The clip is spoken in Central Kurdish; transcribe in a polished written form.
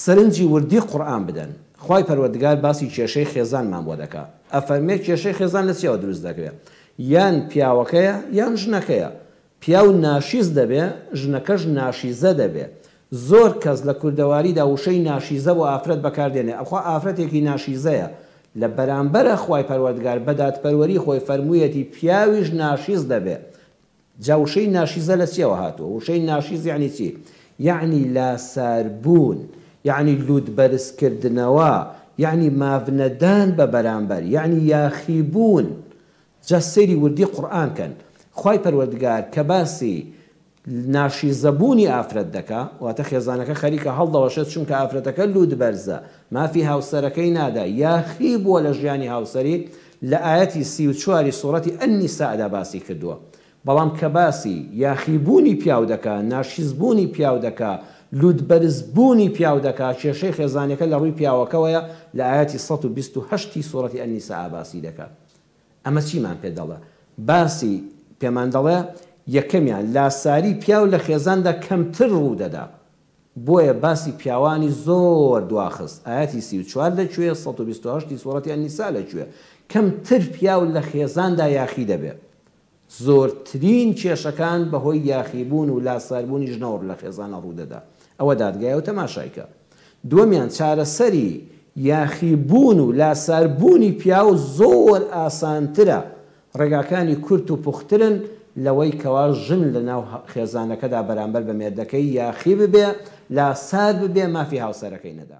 سەرنجی وردی قورئان بدەن. خوای پەروەردگار باسی کێشەی خێزانمان بۆ دەکا. ئەفەرمێ کێشەی خێزان لە چیەوە دروست دەکرێت؟ یان پیاوەکەیە یان ژنەکەیە. پیاو ناشیز دەبێ، ژنەکەش ناشیزە دەبێ. زۆر کەس لە کوردەواریدا وشەی ناشیزە بۆ ئافرەت بەکاردێنێ. ئەخوا ئافرەتێکی ناشیزەیە. لە بەرامبەرە خوای پەروەردگار بەدادپەروەری خۆی فەرموویەتی پیاویش ناشیز دەبێ. جا وشەی ناشیزە لە چیەوە هاتووە؟ وشەی ناشیز یعنی چی؟ یعنی لاساربوون، یعنی لودبەرزکردنەوە، یعنی مافنەدان بە بەرامبەر، یعنی یاخیبوون. جا سەیری وردی قورئان کەن. خوای پەروەردگار کە باسی ناشیزەبوونی ئافرەت دەکا، واتە خێزانەکە خەریکە هەڵدەوەشێت چونکە ئافرەتەکە لودبەرزە، مافی هاوسەرەکەی نادا، یاخی بووە لە ژیانی هاوسەری لە ئاەتی 34 سوڕەتی ئەنیسادا باسی کردووە. بەڵام کە باسی یاخیبوونی پیاو دەکا، ناشیزبوونی پیاو دەکا، لودبەرزبوونی پیاو دەکا، کێشەی خێزانەکە لە ڕووی پیاوەکەوەیە لە ئاەتی 128 سوڕەتی ئەنیسا باسی دەکات. ئەمە چیمان پێ دەڵێ؟ باسی پێمان دەڵێ یەکەمیان لاساری پیاو لە خێزاندا کەمتر ڕوو دەدا. بۆیە باسی پیاوانی زۆر دواخست. ئاەتی 34 لەکوێ، 128 سوڕەتی ئەنیسا لەکوێ؟ کەمتر پیاو لە خێزاندا یاخی دەبێت. زۆرترین کێشەکان بەهۆی یاخیبوون و لاساربوونی ژنەوە لە خێزانە ڕوو دەدا. ئەوە دادگایە و تەماشایکە. دووەمیان چارەسەری یاخیبوون و لاساربوونی پیاو زۆر ئاسانترە. ڕێگاکانی کورت و پوخترن لەوەی کەوا ژن لە ناو خێزانەکەدا بەرامبەر بە مێردەکەی یاخی ببێ، لاسار ببێ، مافی هاوسەرەکەی نەدا.